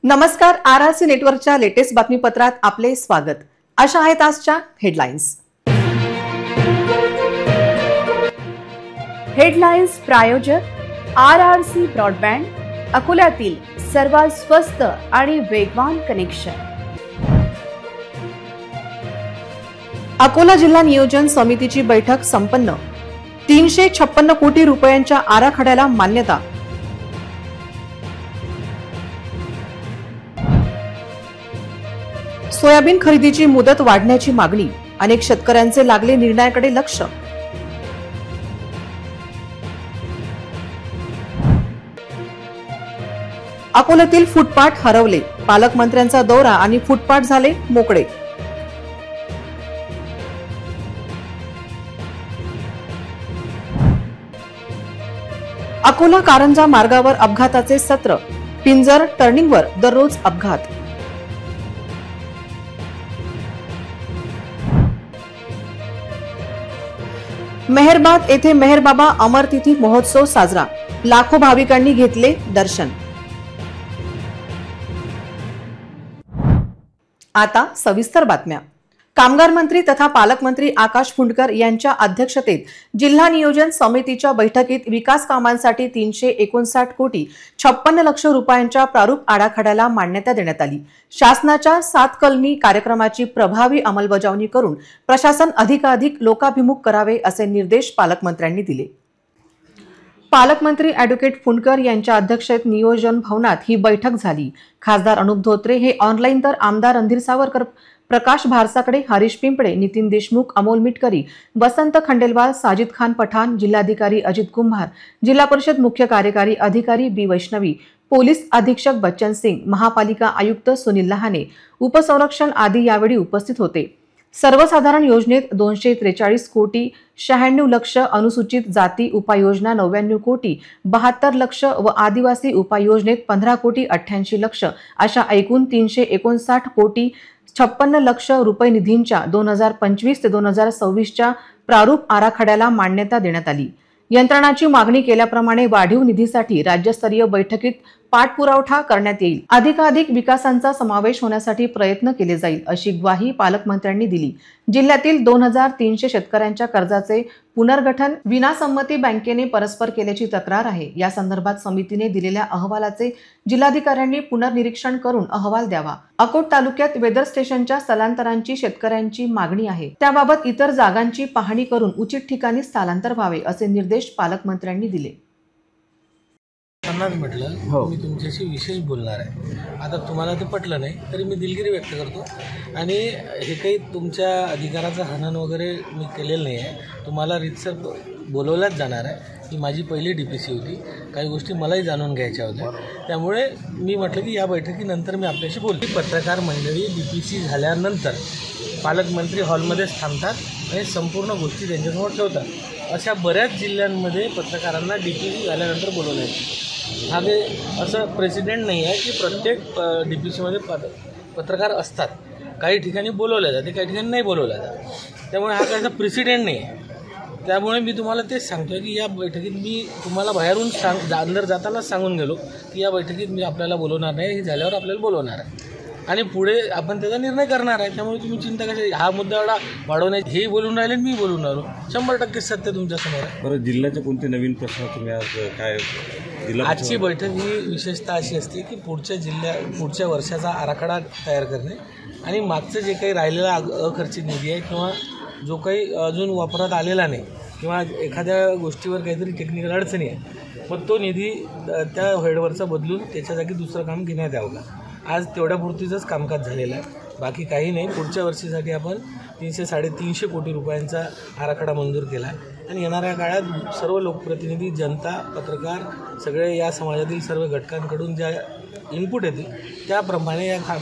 नमस्कार. आरआरसी नेटवर्कच्या लेटेस्ट बातमीपत्रात आपले स्वागत. अशा आहेत आजच्या हेडलाईन्स. हेडलाईन्स प्रायोजक आरआरसी ब्रॉडबँड, अकोल्यातील सर्वात स्वस्त आणि वेगवान कनेक्शन. अकोला जिल्हा नियोजन समितीची बैठक संपन्न. 356 कोटी रुपयांच्या आराखड्याला मान्यता. सोयाबीन खरेदीची मुदत वाढण्याची मागणी. अनेक शेतकऱ्यांचे लागले निर्णयाकडे लक्ष. अकोल्यातील फुटपाथ हरवले. पालकमंत्र्यांचा दौरा आणि फुटपाथ झाले मोकळे. अकोला कारंजा मार्गावर अपघाताचे सत्र. पिंजर टर्निंगवर दररोज अपघात. मेहरबाद येथे मेहरबाबा अमरतिथी महोत्सव साजरा. लाखो भाविकांनी घेतले दर्शन. आता सविस्तर बातम्या. कामगार मंत्री तथा पालकमंत्री आकाश फुंडकर यांच्या अध्यक्षतेत जिल्हा नियोजन समितीच्या बैठकीत विकास कामांसाठी 359 कोटी 56 लक्ष रुपयांच्या प्रारूप आराखड्याला मान्यता देण्यात आली. शासनाच्या 7 कलमी कार्यक्रमाची प्रभावी अंमलबजावणी करून प्रशासन अधिकाधिक लोकाभिमुख करावे असे निर्देश पालकमंत्र्यांनी दिले. पालकमंत्री ॲडव्होकेट फुंडकर यांच्या अध्यक्षतेत नियोजन भवनात ही बैठक झाली. खासदार अनुप धोत्रे हे ऑनलाईन तर आमदार रणधीर सावरकर, प्रकाश भारसाकडे, हरीश पिंपळे, नितीन देशमुख, अमोल मिटकरी, वसंत खंडेलवाल, साजिद खान पठाण, जिल्हाधिकारी अजित कुंभार, जिल्हा परिषद मुख्य कार्यकारी अधिकारी बी वैष्णवी, पोलीस अधीक्षक बच्चन सिंग, महापालिका आयुक्त सुनील लहाने, उपसंरक्षण आदी यावेळी उपस्थित होते. सर्वसाधारण योजनेत 243 कोटी 96 लक्ष, अनुसूचित जाती उपाययोजना 99 कोटी 72 लक्ष व आदिवासी उपाययोजनेत 15 कोटी 88 लक्ष अशा एकूण 359 कोटी 56 लक्ष रुपये निधींच्या 2025 ते 2026च्या प्रारूप आराखड्याला मान्यता देण्यात आली. यंत्रणाची मागणी केल्याप्रमाणे वाढीव निधीसाठी राज्यस्तरीय बैठकीत पाठपुरावा करण्यात येईल. अधिकाधिक विकासांचा समावेश होण्यासाठी प्रयत्न केले जाईल अशी ग्वाही पालकमंत्र्यांनी दिली. जिल्ह्यातील 2300 शेतकऱ्यांच्या कर्जाचे पुनर्गठन विनासंमती बँकेने परस्पर केल्याची तक्रार आहे. या संदर्भात समितीने दिलेल्या अहवालाचे जिल्हाधिकाऱ्यांनी पुनर्निरीक्षण करून अहवाल द्यावा. अकोट तालुक्यात वेदर स्टेशनच्या स्थलांतरांची शेतकऱ्यांची मागणी आहे. त्याबाबत इतर जागांची पाहणी करून उचित ठिकाणी स्थलांतर व्हावे असे निर्देश पालकमंत्र्यांनी दिले. म्हटलं मी तुमच्याशी विशेष बोलणार आहे. आता तुम्हाला ते पटलं नाही तरी मी दिलगिरी व्यक्त करतो आणि हे काही तुमच्या अधिकाराचं हनन वगैरे मी केलेलं नाही आहे. तुम्हाला रीतसर बोलवल्याच जाणार आहे. ही माझी पहिली DPC होती. काही गोष्टी मलाही जाणून घ्यायच्या होत्या. त्यामुळे मी म्हटलं की या बैठकीनंतर मी आपल्याशी बोलते. पत्रकार मंडळी DPC झाल्यानंतर पालकमंत्री हॉलमध्येच थांबतात आणि संपूर्ण गोष्टी त्यांच्यासमोर ठेवतात. अशा बऱ्याच जिल्ह्यांमध्ये पत्रकारांना DPC झाल्यानंतर बोलवलं आहे. हा असं प्रेसिडेंट नाही आहे की प्रत्येक DPCमध्ये पत्रकार असतात. काही ठिकाणी बोलवल्या जाते, काही ठिकाणी नाही बोलवल्या जाते. त्यामुळे हा काहीचा प्रेसिडेंट नाही आहे. त्यामुळे मी तुम्हाला तेच सांगतो आहे की या बैठकीत मी तुम्हाला बाहेरून अंदर जातानाच सांगून गेलो की या बैठकीत मी आपल्याला बोलवणार नाही. हे झाल्यावर आपल्याला बोलवणार आहे आणि पुढे आपण त्याचा निर्णय करणार आहे. त्यामुळे तुम्ही चिंता कशा, हा मुद्दा एवढा वाढवण्यात हे बोलून राहिले मी बोलून राहिलो. 100% सत्य तुमच्यासमोर आहे. बरं, जिल्ह्याचे कोणते नवीन प्रश्न तुम्ही आज काय? आजची बैठक ही विशेषतः अशी असते की पुढच्या वर्षाचा आराखडा तयार करणे आणि मागचं जे काही राहिलेला अखर्चित निधी आहे किंवा जो काही अजून वापरात आलेला नाही किंवा एखाद्या गोष्टीवर काहीतरी टेक्निकल अडचणी आहे, मग तो निधी त्या हेडवरचा बदलून त्याच्या जागी दुसरं काम घेण्यात यावं का. आज तेवढ्यापुरतीचंच कामकाज झालेलं आहे, बाकी काही नाही. पुढच्या वर्षीसाठी आपण 300-350 कोटी रुपयांचा आराखडा मंजूर केला आहे आणि येणाऱ्या काळात सर्व लोकप्रतिनिधी, जनता, पत्रकार, सगळे या समाजातील सर्व घटकांकडून ज्या इनपुट येतील त्याप्रमाणे या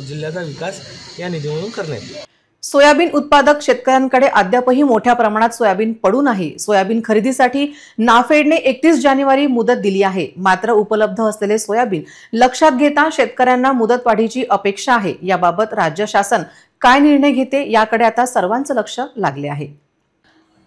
जिल्ह्याचा विकास या निधीमधून करण्यात येईल. सोयाबीन उत्पादक शेतकऱ्यांकडे अद्यापही मोठ्या प्रमाणात सोयाबीन पडून आहे. सोयाबीन खरेदीसाठी नाफेडने 31 जानेवारी मुदत दिली आहे. मात्र उपलब्ध असलेले सोयाबीन लक्षात घेता शेतकऱ्यांना मुदतवाढीची अपेक्षा आहे. याबाबत राज्य शासन काय निर्णय घेते याकडे आता सर्वांचं लक्ष लागले आहे.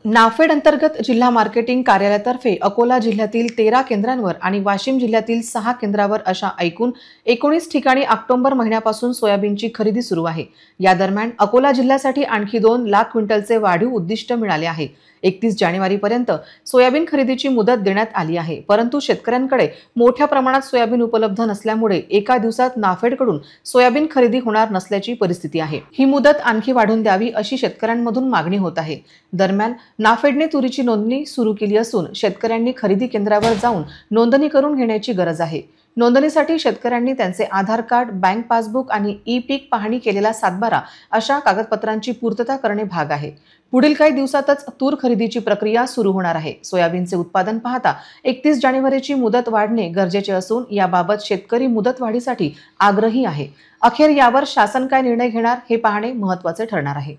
नाफेड अंतर्गत जिल्हा मार्केटिंग कार्यालयातर्फे अकोला जिल्ह्यातील 13 केंद्रांवर आणि वाशिम जिल्ह्यातील 6 केंद्रावर अशा एकूण 19 ठिकाणी ऑक्टोबर महिन्यापासून सोयाबीनची खरेदी सुरू आहे। या दरम्यान अकोला जिल्ह्यासाठी आणखी 2 लाख क्विंटलचे वाढीव उद्दिष्ट मिळाले आहे। 31 जानेवारीपर्यंत सोयाबीन खरेदीची मुदत देण्यात आली आहे, परंतु शेतकऱ्यांकडे मोठ्या प्रमाणात सोयाबीन उपलब्ध नसल्यामुळे एका दिवसात नाफेडकडून सोयाबीन खरेदी होणार नसल्याची परिस्थिती आहे। ही मुदत आणखी वाढवून द्यावी अशी शेतकऱ्यांमधून मागणी होत आहे। दरम्यान नाफेडने तुरीची नोंदणी सुरू केली असून शेतकऱ्यांनी खरेदी केंद्रावर जाऊन नोंदणी करून घेण्याची गरज आहे। नोंदणीसाठी शेतकऱ्यांनी त्यांचे आधार कार्ड, बँक पासबुक आणि ई-पीक पाहणी केलेला सातबारा अशा कागदपत्रांची पूर्तता करणे भाग आहे। पुढील काही दिवसातच तूर खरेदीची प्रक्रिया सुरू होणार आहे। सोयाबीनचे उत्पादन पाहता 31 जानेवारीची मुदत वाढणे गरजेचे असून याबाबत शेतकरी मुदतवाढीसाठी आग्रही आहे। अखेर यावर शासन काय निर्णय घेणार हे पाहणे महत्त्वाचे ठरणार आहे।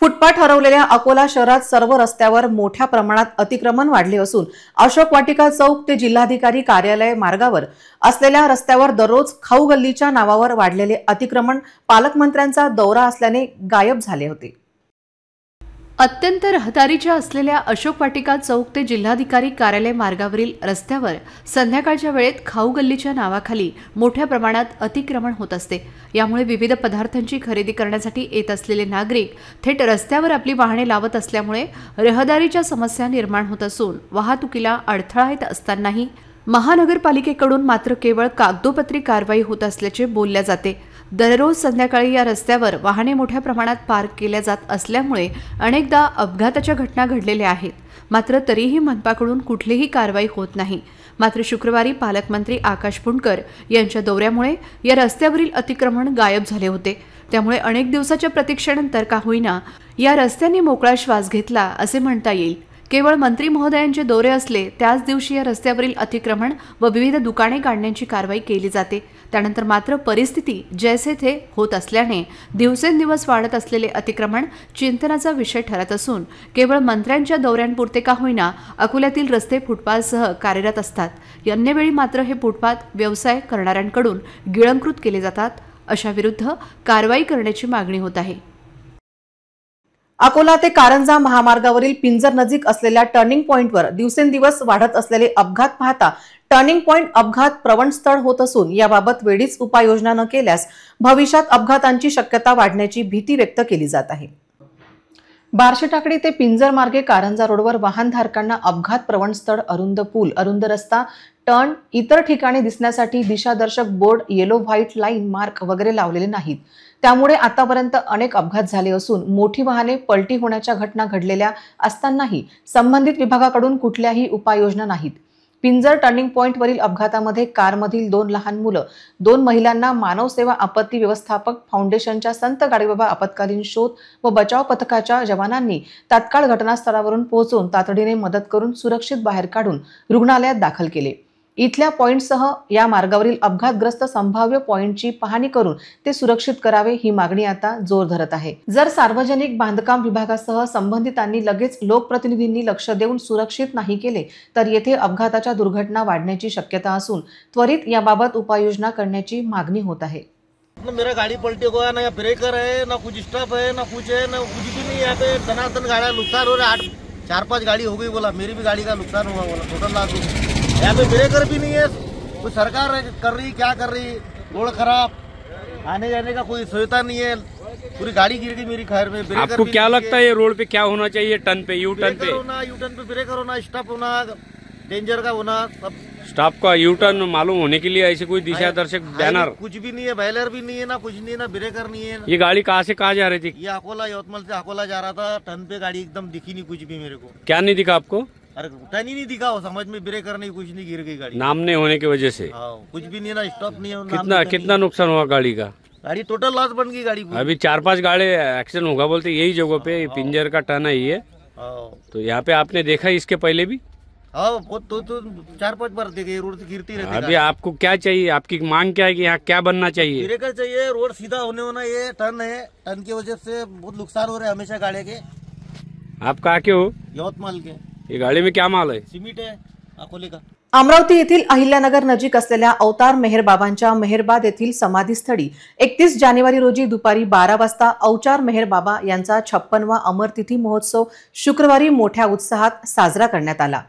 फुटपाथ ठरवलेल्या अकोला शहरात सर्व रस्त्यावर मोठ्या प्रमाणात अतिक्रमण वाढले असून अशोक वाटिका चौक ते जिल्हाधिकारी कार्यालय मार्गावर असलेल्या रस्त्यावर दररोज खाऊ गल्लीच्या नावावर वाढलेले अतिक्रमण पालकमंत्र्यांचा दौरा असल्याने गायब झाले होते। अत्यंत रहदारीच्या असलेल्या अशोक वाटिका चौक ते जिल्हाधिकारी कार्यालय मार्गावरील रस्त्यावर संध्याकाळच्या वेळेत खाऊ गल्लीच्या नावाखाली मोठ्या प्रमाणात अतिक्रमण होत असते। यामुळे विविध पदार्थांची खरेदी करण्यासाठी येत असलेले नागरिक थेट रस्त्यावर आपली वाहने लावत असल्यामुळे रहदारीच्या समस्या निर्माण होत असून वाहतुकीला अडथळा येत असतानाही महानगरपालिकेकडून मात्र केवळ कागदोपत्री कारवाई होत असल्याचे बोलले जाते। दररोज संध्याकाळी या रस्त्यावर वाहने मोठ्या प्रमाणात पार्क केल्या जात असल्यामुळे अनेकदा अपघाताच्या घटना घडलेल्या आहेत, मात्र तरीही मनपाकडून कुठलीही कारवाई होत नाही। मात्र शुक्रवारी पालकमंत्री आकाश पुंडकर यांच्या दौऱ्यामुळे या रस्त्यावरील अतिक्रमण गायब झाले होते। त्यामुळे अनेक दिवसाच्या प्रतीक्षेनंतर का होईना या रस्त्याने मोकळा श्वास घेतला असे म्हणता येईल। केवळ मंत्री महोदयांचे दौरे असले त्याच दिवशी या रस्त्यावरील अतिक्रमण व विविध दुकाने काढण्याची कारवाई केली जाते। त्यानंतर मात्र परिस्थिती जैसे थे होत असल्याने दिवसेंदिवस वाढत असलेले अतिक्रमण चिंतनाचा विषय ठरत असून केवळ मंत्र्यांच्या दौऱ्यांपुरते का होईना अकोल्यातील रस्ते फुटपाथसह कार्यरत असतात। अन्य वेळी मात्र हे फुटपाथ व्यवसाय करणाऱ्यांकडून गिळंकृत केले जातात। अशा विरुद्ध कारवाई करण्याची मागणी होत आहे। अकोला ते कारंजा महामार्गावरील पिंजर नजीक असलेल्या टर्निंग पॉइंटवर दिवसेंदिवस वाढत असलेले अपघात पाहता टर्निंग पॉइंट अपघात प्रवण स्थळ होत असून याबाबत वेळीच उपाययोजना न केल्यास भविष्यात अपघातांची शक्यता वाढण्याची भीती व्यक्त केली जात आहे। बार्शी टाकडी ते पिंजर मार्गे कारंजा रोडवर वाहनधारकांना अपघात प्रवण स्थळ, अरुंद पूल, अरुंद रस्ता, टर्न इतर ठिकाणी दिसण्यासाठी दिशादर्शक board, yellow white line mark वगैरे लावलेले नाहीत। त्यामुळे आतापर्यंत अनेक अपघात झाले असून मोठी वाहने पलटी होण्याच्या घटना घडलेल्या असतानाही संबंधित विभागाकडून कुठल्याही उपाययोजना नाहीत। पिंजर टर्निंग पॉइंटवरील अपघातामध्ये कारमधील 2 लहान मुलं, 2 महिलांना मानव सेवा आपत्ती व्यवस्थापक फाउंडेशनच्या संत गाडगेबाबा आपत्कालीन शोध व बचाव पथकाच्या जवानांनी तात्काळ घटनास्थळावरून पोहोचून तातडीने मदत करून सुरक्षित बाहेर काढून रुग्णालयात दाखल केले। इथल्या पॉइंटसह या मार्गावरील अपघातग्रस्त संभाव्य पॉइंटची पाहणी करून ते सुरक्षित करावे ही मागणी आता जोर धरत आहे। जर सार्वजनिक बांधकाम विभागासह संबंधितांनी लगेच लोकप्रतिनिधींनी लक्ष देऊन सुरक्षित नाही केले तर येथे अपघाताच्या दुर्घटना वाढण्याची शक्यता असून त्वरित याबाबत उपाययोजना करण्याची मागणी होत आहे। मेरा गाड़ी पलटी हुआ ना, ब्रेकर है ना, कुछ स्टॉप है ना, कुछ है ना, कुछ भी नहीं। यहाँ पे धनाधन गाड़ियाँ नुकसान हो रहा है। 4-5 गाड़ी हो गई बोला, मेरी भी गाड़ी का नुकसान हुआ बोला, टोटल लाख रुपये। यहाँ पे ब्रेकर भी नहीं है। कोई सरकार कर रही क्या कर रही, रोड खराब, आने जाने का कोई सुविधा नहीं है, पूरी गाड़ी गिर गई मेरी खैर में। ब्रेकर आपको क्या लगता है ये रोड पे क्या होना चाहिए? टर्न पे, यू टर्न पे यू टर्न पे ब्रेकर होना, स्टॉप होना, डेंजर का होना, सब स्टॉप का यू टर्न मालूम होने के लिए ऐसे कोई दिशा दर्शक बैनर कुछ भी नहीं है, बैलर भी नहीं है ना, कुछ नहीं है ना, ब्रेकर नहीं है। ये गाड़ी कहाँ से कहाँ जा रही थी? ये अकोला, यवतमाल से अकोला जा रहा था। टर्न पे गाड़ी एकदम दिखी नहीं कुछ भी मेरे को। क्या नहीं दिखा आपको? अरे टर्न ही नहीं दिखा, हो समझ में, ब्रेकर नहीं, कुछ नहीं, गिर गई गाड़ी। नाम नहीं होने की वजह से कुछ भी नहीं ना, स्टॉप नहीं है। कितना नुकसान हुआ गाड़ी का? गाड़ी टोटल लॉस बन गई गाड़ी। अभी 4-5 गाड़ी एक्सीडेंट होगा बोलते, यही जगह पे पिंजर का टर्न है ये। तो यहाँ पे आपने देखा इसके पहले भी? हाँ, तो 4-5 बार देखे, रोड से गिरती रहती है। अभी आपको क्या चाहिए? आपकी मांग क्या है कि यहाँ क्या बनना चाहिए? ब्रेकर चाहिए, रोड सीधा होना। ये टर्न है, टर्न की वजह से बहुत नुकसान हो रहे हैं हमेशा गाड़ी के। आप कहाँ के हो? यवतमाल के। ये गाड़ी में क्या माल है? सीमेंट है अकोले का। अमरावती येथील अहिल्यानगर नजीक असलेल्या अवतार मेहर बाबांच्या मेहरबाद येथील समाधीस्थळी 31 जानेवारी रोजी दुपारी 12 वाजता अवतार मेहर बाबा यांचा 56वा अमरतिथी महोत्सव शुक्रवारी मोठ्या उत्साहात साजरा करण्यात आला.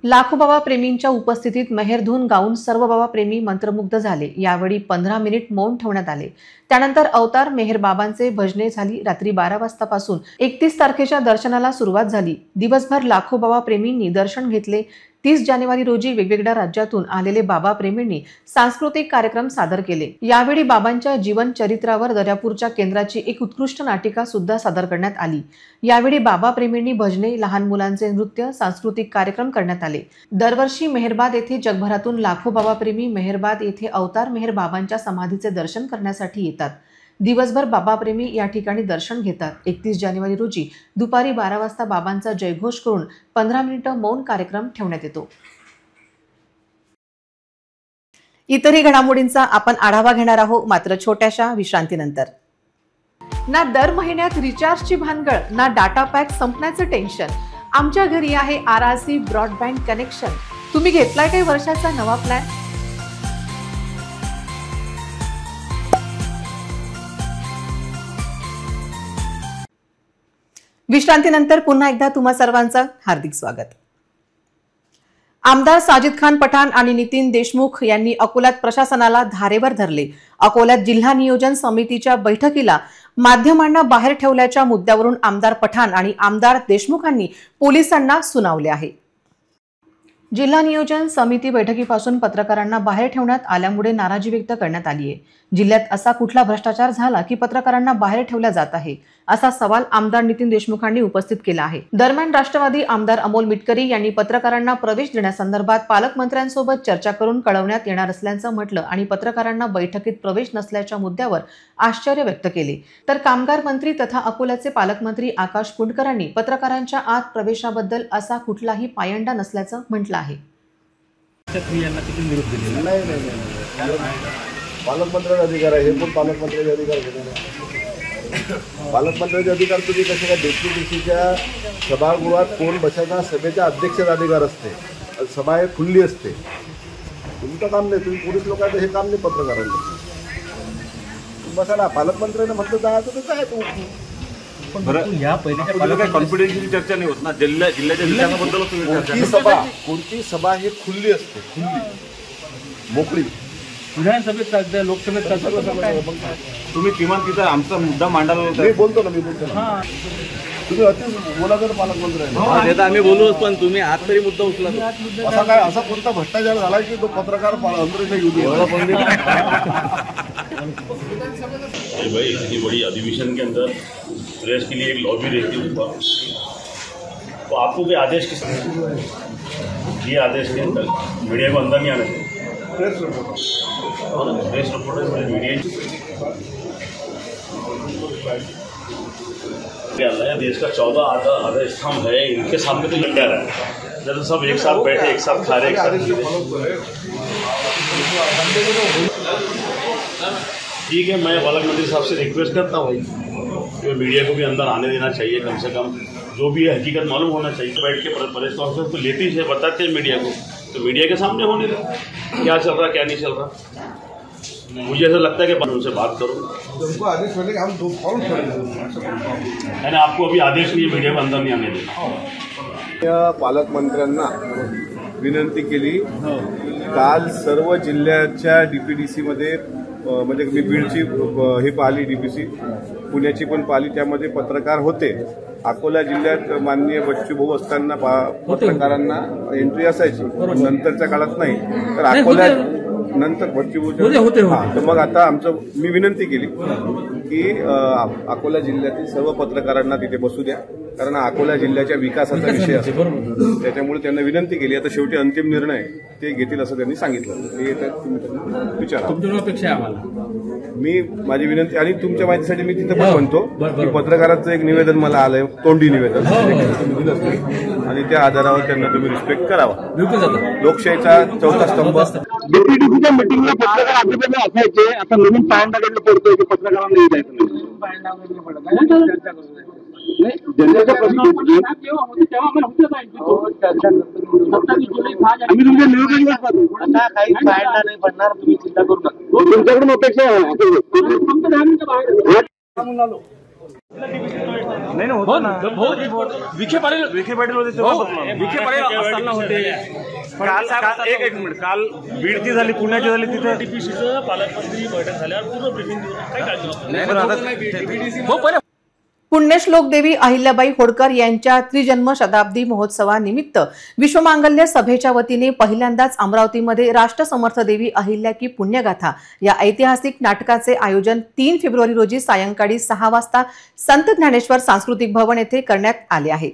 लाखो बाबा प्रेमींच्या उपस्थितीत मेहरधून गाऊन सर्व बाबा प्रेमी मंत्रमुग्ध झाले. यावेळी 15 मिनिट मौन ठेवण्यात आले. त्यानंतर अवतार मेहर बाबांचे भजने झाली. रात्री 12 वाजतापासून 31 तारखेच्या दर्शनाला सुरुवात झाली. दिवसभर लाखो बाबा प्रेमींनी दर्शन घेतले. 30 जानेवारी रोजी वेगवेगळ्या राज्यातून आलेले बाबा प्रेमींनी सांस्कृतिक कार्यक्रम सादर केले. यावेळी बाबांच्या जीवन चरित्रावर दर्यापूरच्या केंद्राची एक उत्कृष्ट नाटिका सुद्धा सादर करण्यात आली. यावेळी बाबा प्रेमींनी भजने, लहान मुलांचे नृत्य, सांस्कृतिक कार्यक्रम करण्यात आले. दरवर्षी मेहरबाद येथे जगभरातून लाखो बाबा प्रेमी मेहरबाद येथे अवतार मेहर बाबांच्या समाधीचे दर्शन करण्यासाठी येतात. दिवसभर बाबा प्रेमी या ठिकाणी दर्शन घेतात. 31 जानेवारी रोजी दुपारी 12 वाजता बाबांचा जयघोष करून 15 मिनिटं मौन कार्यक्रम ठेवण्यात येतो. इतरही घडामोडींचा आपण आढावा घेणार आहोत, मात्र छोट्याशा विश्रांतीनंतर. ना दर महिन्यात रिचार्जची भानगड, ना डाटा पॅक संपण्याचं टेन्शन. आमच्या घरी आहे RRC ब्रॉडबँड कनेक्शन. तुम्ही घेतलाय काही वर्षाचा नवा प्लॅन? विश्रांतीनंतर पुन्हा एकदा तुम्हा सर्वांचं हार्दिक स्वागत. आमदार साजिद खान पठाण आणि नितीन देशमुख यांनी अकोल्यात प्रशासनाला धारेवर धरले. अकोल्यात जिल्हा नियोजन समितीच्या बैठकीला माध्यमांना बाहेर ठेवल्याच्या मुद्द्यावरून आमदार पठाण आणि आमदार देशमुखांनी पोलिसांना सुनावले आहे. जिल्हा नियोजन समिती बैठकीपासून पत्रकारांना बाहेर ठेवण्यात आल्यामुळे नाराजी व्यक्त करण्यात आली आहे. जिल्ह्यात असा कुठला भ्रष्टाचार झाला की पत्रकारांना बाहेर ठेवला जात आहे, असा सवाल आमदार नितीन देशमुखांनी उपस्थित केला आहे. दरम्यान राष्ट्रवादी आमदार अमोल मिटकरी यांनी पत्रकारांना प्रवेश देण्यासंदर्भात पालकमंत्र्यांसोबत चर्चा करून कळवण्यात येणार असल्याचं म्हटलं आणि पत्रकारांना बैठकीत प्रवेश नसल्याच्या मुद्द्यावर आश्चर्य व्यक्त केले. तर कामगार मंत्री तथा अकोल्याचे पालकमंत्री आकाश कुंडकरांनी पत्रकारांच्या आत प्रवेशाबद्दल असा कुठलाही पायंडा नसल्याचं म्हटलं आहे. पालकमंत्र्यांचा अधिकार आहे, हे पण पालकमंत्र्यांचे अधिकार घेणे. पालकमंत्र्यांचे अधिकार तुम्ही कसे काय DPDCच्या सभागृहात कोण बसायचा, सभेच्या अध्यक्षाचा अधिकार असते, सभा हे खुल्ली असते. तुमचं काम नाही, तुम्ही पोलीस लोकांचं हे काम नाही. पत्रकारांचं बसा ना, पालकमंत्र्यांना म्हटलं जायचं तर जायचं. या पहिल्या कॉन्फिडेन्शियल चर्चा नाही होत ना, जिल्ह्याच्या विधानाबद्दल कोणती सभा ही खुल्ली असते, खुल्ली मोकळी. विधानसभेत चालतं, लोकसभेत चालतं. तुम्ही किमान तिथं आमचा मुद्दा मांडायला मी बोलतो ना. तुम्ही अतिच बोला तर पालकमंत्री आम्ही बोलूच, पण तुम्ही आज तरी मुद्दा उचला. असा काय असा कोणता भ्रष्टाचार झाला की तो पत्रकार अंदर येऊ दे? भाई इतनी बड़ी अधिवेशन के अंदर प्रेस के लिए एक लॉबी रहती है ऊपर, तो आपको भी आदेश किस ये आदेश के अंदर मीडिया को अंदर नहीं आना चाहिए. प्रेस रिपोर्टर मीडिया क्या देश का 14 आधा स्तंभ है, इनके सामने तो लग रहा है. जब सब एक साथ बैठे, एक साथ खा रहे, एक साथ ठीक है. मैं पालक मंत्री साहब से रिक्वेस्ट करता हूँ कि मीडिया को भी अंदर आने देना चाहिए. कम से कम जो भी है हकीकत मालूम होना चाहिए. बैठ के प्रेस कॉन्फ्रेंस तो लेते ही बताते हैं मीडिया को, तो मीडिया के सामने होने दो क्या चल रहा क्या नहीं चल रहा. मुझे ऐसा लगता है कि उनसे बात करो. उनको आदेश मिलेगा, हम दो फॉर्म मैंने आपको अभी आदेश नहीं, मीडिया को अंदर नहीं आने देना. पालकमंत्र्यांना विनंती केली. काल सर्व जिल्ह्याच्या DPDCमध्ये म्हणजे मी बीडची हे पाहिली DPC, पुण्याची पण पाहिली, त्यामध्ये पत्रकार होते. अकोला जिल्ह्यात माननीय बच्चू भाऊ असताना पत्रकारांना एंट्री असायची, नंतरच्या काळात नाही. तर अकोल्यात नंतर बच्चू भाऊ तर मग आता मी विनंती केली की अकोला जिल्ह्यातील सर्व पत्रकारांना तिथे बसू द्या. कारण अकोला जिल्ह्याच्या विकासाचा विषय असतो. त्याच्यामुळे त्यांना विनंती केली. आता शेवटी अंतिम निर्णय ते घेतील असं त्यांनी सांगितलं. ते तुम्ही विचारा. तुमच्याकडून अपेक्षा आहे आम्हाला. मी माझी विनंती आणि तुमच्या माहितीसाठी मी तिथे पण म्हणतो की पत्रकारांचं एक निवेदन मला आलंय, तोंडी निवेदन, तुम्ही दिलंच नाही आणि त्या आधारावर त्यांना तुम्ही रिस्पेक्ट करावा. लोकशाहीचा चौथा स्तंभ. डीपीडीसीच्या मिटिंगला पत्रकार आधी असायचे, आता नवीन पायंडाकडे पडतोय की पत्रकारांना येत आहे. जनतेचा प्रश्न आम्ही तुमच्या नियोजनात पाहतो. काही फायदा नाही पडणार, तुम्ही चिंता करू नका. तुमच्याकडून अपेक्षा आहे. नाही ना होतो ना. विखे पाटील होते तेव्हा विखे पाटील असताना होते. काल एक मिनिट, काल बीडची झाली, पुण्याची झाली, तिथे डीपीसीचं पालकमंत्री बैठक झाल्यावर पूर्ण ब्रिफिंग काही काळजी नाही. पुण्यश्लोक देवी अहिल्याबाई होळकर यांच्या त्रिजन्म शताब्दी महोत्सवानिमित्त विश्वमांगल्य सभेच्या वतीने पहिल्यांदाच अमरावतीमध्ये राष्ट्रसमर्थ देवी अहिल्या की पुण्यगाथा या ऐतिहासिक नाटकाचे आयोजन 3 फेब्रुवारी रोजी सायंकाळी 6 वाजता संत ज्ञानेश्वर सांस्कृतिक भवन येथे करण्यात आले आहे.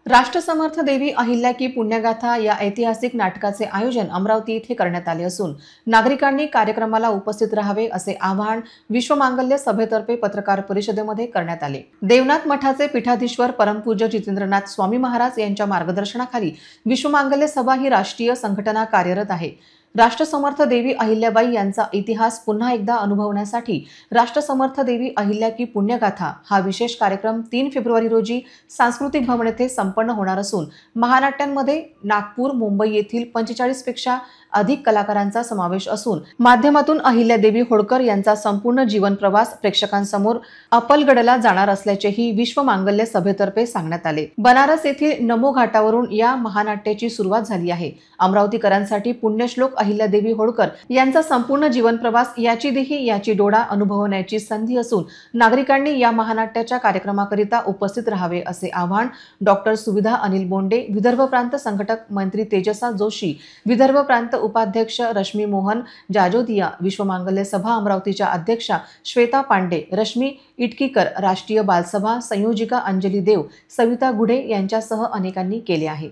राष्ट्रसमर्थ देवी अहिल्या की पुण्यगाथा या ऐतिहासिक नाटकाचे आयोजन अमरावती येथे करण्यात आले असून नागरिकांनी कार्यक्रमाला उपस्थित राहावे असे आवाहन विश्वमांगल्य सभेतर्फे पत्रकार परिषदेमध्ये करण्यात आले. देवनाथ मठाचे पीठाधीश्वर परमपूज्य जितेंद्रनाथ स्वामी महाराज यांच्या मार्गदर्शनाखाली विश्वमांगल्य सभा ही राष्ट्रीय संघटना कार्यरत आहे. राष्ट्रसमर्थ देवी अहिल्याबाई यांचा इतिहास पुन्हा एकदा अनुभवण्यासाठी राष्ट्रसमर्थ देवी अहिल्या की पुण्यगाथा हा विशेष कार्यक्रम 3 फेब्रुवारी रोजी सांस्कृतिक भवन येथे संपन्न होणार असून महानाट्यांमध्ये नागपूर, मुंबई येथील 45 पेक्षा अधिक कलाकारांचा समावेश असून माध्यमातून अहिल्यादेवी होळकर यांचा संपूर्ण जीवन प्रवास प्रेक्षकांसमोर अपलगडला जाणार असल्याचेही विश्वमांगल्य सभेतर्फे सांगण्यात आले. बनारस येथील नमो घाटावरून या महानाट्याची सुरुवात झाली आहे. अमरावतीकरांसाठी पुण्यश्लोक अहिल्यादेवी होळकर यांचा संपूर्ण जीवन प्रवास याची देही याची डोळा अनुभवण्याची संधी असून नागरिकांनी या महानाट्याच्या कार्यक्रमाकरिता उपस्थित राहावे असे आवाहन डॉक्टर सुविधा अनिल बोंडे, विदर्भ प्रांत संघटक मंत्री तेजसा जोशी, विदर्भ प्रांत उपाध्यक्ष रश्मी मोहन जाजोदिया, विश्वमांगल्य सभा अमरावतीच्या अध्यक्षा श्वेता पांडे, रश्मी इटकीकर, राष्ट्रीय बालसभा संयोजिका अंजली देव, सविता गुढे यांच्यासह अनेकांनी केले आहे.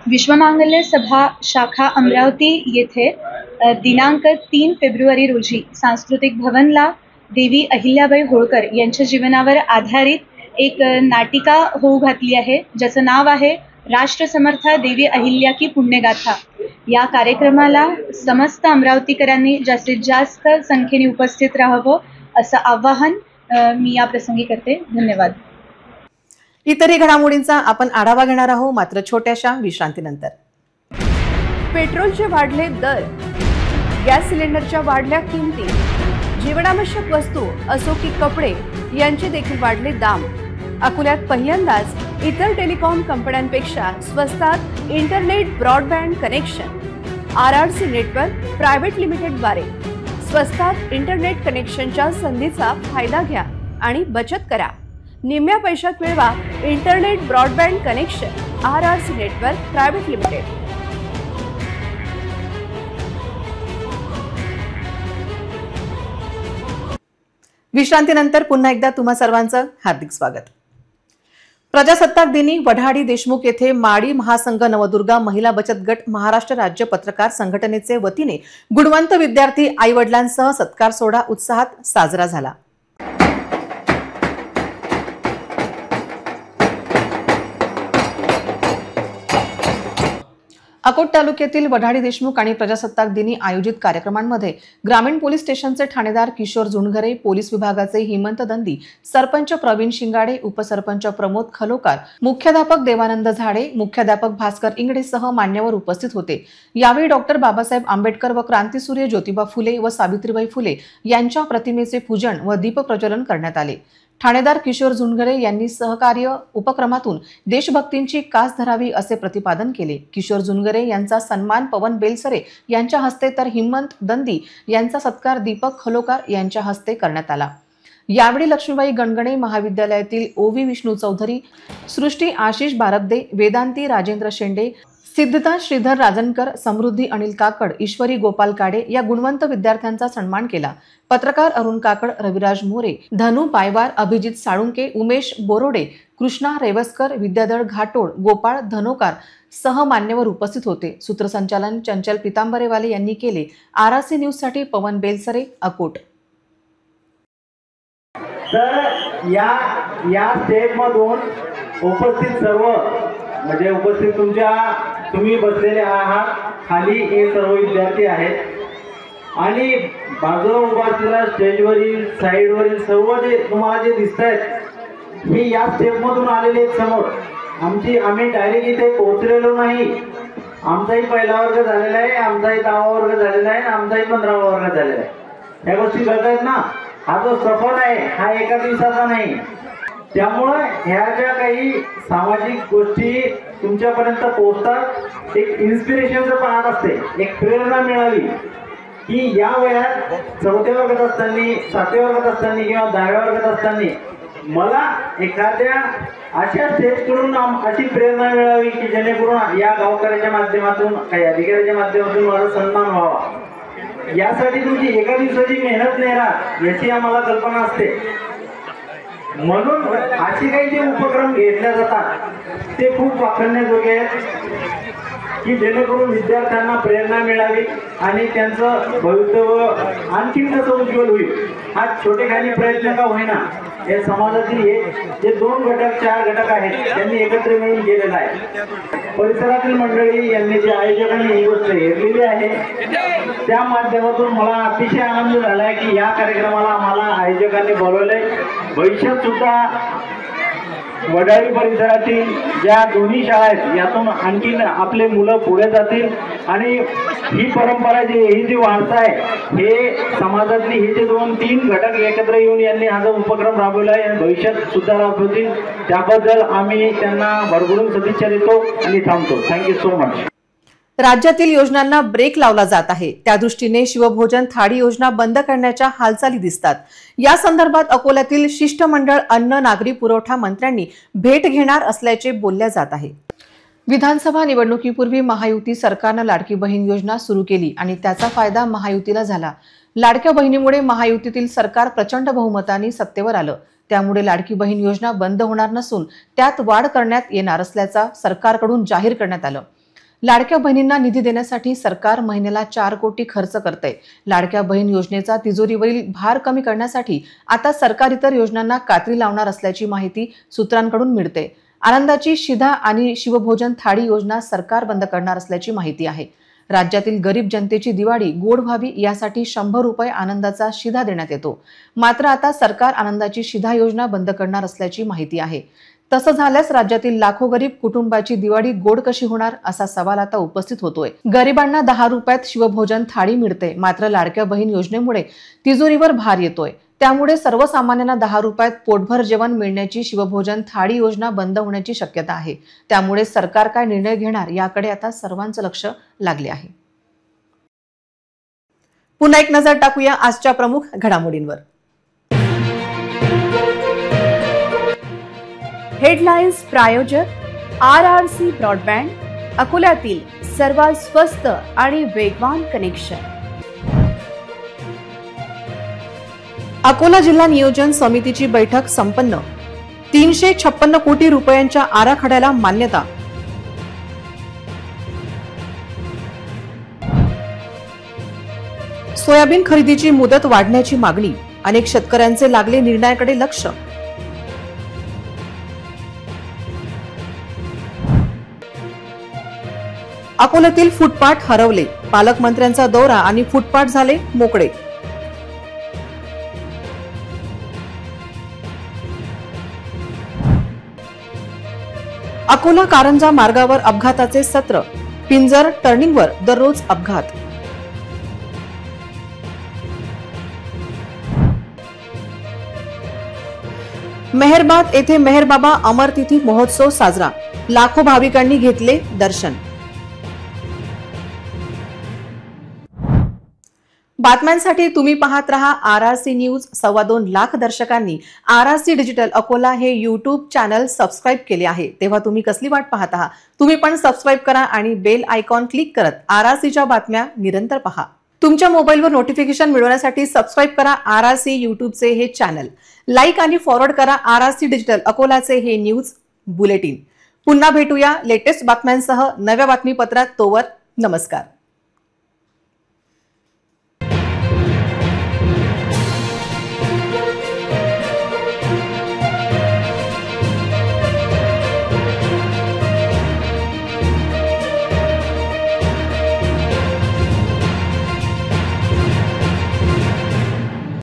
विश्वमांगल्य सभा शाखा अमरावती येथे दिनांक 3 फेब्रुवारी रोजी सांस्कृतिक भवनला देवी अहिल्याबाई होळकर यांच्या जीवनावर आधारित एक नाटिका होऊ घातली आहे, ज्याचं नाव आहे राष्ट्रसमर्थ देवी अहिल्या की पुण्यगाथा. या कार्यक्रमाला समस्त अमरावतीकरांनी जास्तीत जास्त संख्येने उपस्थित राहावं असं आवाहन मी या प्रसंगी करते. धन्यवाद. इतरही घडामोडींचा आपण आढावा घेणार आहोत मात्र छोट्याशा विश्रांतीनंतर. पेट्रोलचे वाढले दर, गॅस सिलेंडरच्या वाढल्या किमती, जीवनावश्यक वस्तू असो की कपडे यांचे देखील वाढले दाम. अकोल्यात पहिल्यांदाच इतर टेलिकॉम कंपन्यांपेक्षा स्वस्तात internet broadband connection. RRC network private लिमिटेडद्वारे स्वस्तात इंटरनेट कनेक्शनच्या संधीचा फायदा घ्या आणि बचत करा. निम्म्या पैशात मिळवा internet broadband connection. RRC network private limited. विश्रांतीनंतर पुन्हा एकदा तुम्हा सर्वांचं हार्दिक स्वागत. प्रजासत्ताक दिनी वढाडी देशमुख येथे माडी महासंघ नवदुर्गा महिला बचत गट महाराष्ट्र राज्य पत्रकार संघटनेचे वतीने गुणवंत विद्यार्थी आई वडिलांसह सत्कार सोहळा उत्साहात साजरा झाला. अकोट तालुक्यातील वढाडी देशमुख आणि प्रजासत्ताक दिनी आयोजित कार्यक्रमांमध्ये ग्रामीण पोलीस स्टेशनचे ठाणेदार किशोर झुंडघरे, पोलीस विभागाचे हिमंत दंदी, सरपंच प्रवीण शिंगाडे, उपसरपंच प्रमोद खलोकार, मुख्याध्यापक देवानंद झाडे, मुख्याध्यापक भास्कर इंगडेसह मान्यवर उपस्थित होते. यावेळी डॉक्टर बाबासाहेब आंबेडकर व क्रांतीसूर्य ज्योतिबा फुले व सावित्रीबाई फुले यांच्या प्रतिमेचे पूजन व दीपप्रज्वलन करण्यात आले. ठाणेदार किशोर झुंडघरे यांनी सहकार्य उपक्रमातून देशभक्तींची कास धरावी असे प्रतिपादन केले. किशोर झुंडघरे यांचा सन्मान पवन बेलसरे यांच्या हस्ते तर हिमंत दंदी यांचा सत्कार दीपक खलोकार यांच्या हस्ते करण्यात आला. यावेळी लक्ष्मीबाई गणगणे महाविद्यालयातील OV विष्णू चौधरी, सृष्टी आशिष बारबदे, वेदांती राजेंद्र शेंडे, सिद्धता श्रीधर राजनकर, समृद्धी अनिल काकड, ईश्वरी गोपाल काडे या गुणवंत विद्यार्थ्यांचा सन्मान केला। पत्रकार अरुण काकड, रविराज मोरे, धनु पायवार, अभिजित साळुंके, उमेश बोरोडे, कृष्णा रेवस्कर, विद्याधर घाटोळ, गोपाळ धनोकार सह मान्यवर उपस्थित होते। सूत्रसंचालन चंचल पितांबरेवाले यांनी केले। आरसी न्यूज साठी पवन बेलसरे, अकोट। तर या स्टेजमधून उपस्थित सर्व म्हणजे उपस्थित तुम्ही बसलेले आहात, खाली हे सर्व विद्यार्थी आहेत आणि बाजूला उभा असलेला स्टेजवरील साईडवरील सर्व जे तुम्हाला जे दिसत आहेत हे या स्टेपमधून आलेले आहेत समोर। आम्ही डायरेक्ट इथे पोहोचलेलो नाही। आमचाही पहिला वर्ग झालेला आहे, आमचाही 10वा वर्ग झालेला आहे, आमचाही 15वा वर्ग झालेला आहे। या गोष्टी कळतायत ना। हा जो सफर आहे हा एका दिवसाचा नाही। त्यामुळे ह्या ज्या काही सामाजिक गोष्टी तुमच्यापर्यंत पोहोचतात, एक इन्स्पिरेशनचं पाहत असते, एक प्रेरणा मिळावी की या वयात 4थ्या वर्गात असताना, 7व्या वर्गात असताना किंवा 10व्या वर्गात असताना मला एखाद्या अशा स्टेजकडून अशी प्रेरणा मिळावी की जेणेकरून या गावकऱ्याच्या माध्यमातून, काही अधिकाऱ्याच्या माध्यमातून माझा सन्मान व्हावा। यासाठी तुमची एका दिवसाची मेहनत नाही राहत याची आम्हाला कल्पना असते। म्हणून असे काही जे उपक्रम घेतले जातात ते खूप वाखाणण्याजोगे आहेत की जेणेकरून विद्यार्थ्यांना प्रेरणा मिळावी आणि त्यांचं भवितव्य आणखीन कसं उज्ज्वल होईल हा छोटेखानी प्रयत्न का होईना हे समाजातील जे 2 घटक 4 घटक आहेत त्यांनी एकत्र मिळून केलेला आहे। परिसरातील मंडळी यांनी जे आयोजकांनी ही गोष्ट हेरलेली आहे त्या माध्यमातून मला अतिशय आनंद झाला आहे की या कार्यक्रमाला आम्हाला आयोजकांनी बोलवलंय। भविष्यात सुद्धा वडाळी परिसरातील ज्या दोन्ही शाळा आहेत यातून आणखीन आपले मुलं पुढे जातील आणि ही परंपरा ही जी वारसा आहे हे समाजातली हे जे 2-3 घटक एकत्र येऊन यांनी हा जो उपक्रम राबवला आहे आणि भविष्यात सुद्धा राबवतील त्याबद्दल आम्ही त्यांना भरभरून सदिच्छा देतो आणि थांबतो। Thank you so much. राज्यातील योजनांना ब्रेक लावला जात आहे, त्या दृष्टीने शिवभोजन थाळी योजना बंद करण्याच्या हालचाली दिसतात। या संदर्भात अकोल्यातील शिष्टमंडळ अन्न नागरी पुरवठा मंत्र्यांनी भेट घेणार असल्याचे बोलले जात आहे। विधानसभा निवडणुकीपूर्वी महायुती सरकारनं लाडकी बहीण योजना सुरू केली आणि त्याचा फायदा महायुतीला झाला। लाडक्या बहिणीमुळे महायुतीतील सरकार प्रचंड बहुमताने सत्तेवर आलं। त्यामुळे लाडकी बहीण योजना बंद होणार नसून त्यात वाढ करण्यात येणार असल्याचा सरकारकडून जाहीर करण्यात आलं। लाडक्या बहिणींना निधी देण्यासाठी सरकार महिन्याला 4 कोटी खर्च करते। लाडक्या बहीण योजनेचा तिजोरीवरील भार कमी करण्यासाठी आता सरकार इतर योजनांना कात्री लावणार असल्याची माहिती सूत्रांकडून मिळते। आनंदाची शिधा आणि शिवभोजन थाळी योजना सरकार बंद करणार असल्याची माहिती आहे। राज्यातील गरीब जनतेची दिवाळी गोड व्हावी यासाठी 100 रुपये आनंदाचा शिधा देण्यात येतो। मात्र आता सरकार आनंदाची शिधा योजना बंद करणार असल्याची माहिती आहे। तसं झाल्यास राज्यातील लाखो गरीब कुटुंबाची दिवाळी गोड कशी होणार असा सवाल आता उपस्थित होतोय। गरिबांना 10 रुपयात शिवभोजन थाळी मिळते, मात्र लाडक्या बहीण योजनेमुळे तिजोरीवर भार येतोय। त्यामुळे सर्वसामान्यांना 10 रुपयात पोटभर जेवण मिळण्याची शिवभोजन थाळी योजना बंद होण्याची शक्यता आहे। त्यामुळे सरकार काय निर्णय घेणार याकडे आता सर्वांचं लक्ष लागले आहे। पुन्हा एक नजर टाकूया आजच्या प्रमुख घडामोडींवर। हेडलाईन्स प्रायोजक RRC ब्रॉडबँड, अकोल्यातील सर्वात स्वस्त आणि वेगवान कनेक्शन। अकोला जिल्हा नियोजन समितीची बैठक संपन्न। 356 कोटी रुपयांच्या आराखड्याला मान्यता। सोयाबीन खरेदीची मुदत वाढण्याची मागणी, अनेक शेतकऱ्यांचे लागले निर्णयाकडे लक्ष। अकोल्यातील फुटपाथ हरवले, पालकमंत्र्यांचा दौरा आणि फुटपाथ झाले मोकळे। अकोला कारंजा मार्गावर अपघाताचे सत्र, पिंजर टर्निंगवर दररोज अपघात। मेहरबाद येथे मेहरबाबा अमरतिथी महोत्सव साजरा, लाखो भाविकांनी घेतले दर्शन। बातम्यांसाठी तुम्ही पाहत रहा RRC न्यूज. 2.25 लाख दर्शकांनी RRC डिजिटल अकोला हे YouTube चॅनल सबस्क्राईब केले आहे. तेव्हा तुम्ही कसली वाट पाहत आहात? तुम्ही पण सबस्क्राईब करा आणि बेल आयकॉन क्लिक करत RRCच्या बातम्या निरंतर पहा. तुमच्या मोबाईलवर नोटिफिकेशन मिळवण्यासाठी सबस्क्राईब करा RRC YouTubeचे हे चॅनल. लाईक आणि फॉरवर्ड करा RRC डिजिटल अकोलाचे हे न्यूज बुलेटिन. पुन्हा भेटूया लेटेस्ट बातम्यांसह नव्या बातमीपत्रात. तोवर नमस्कार.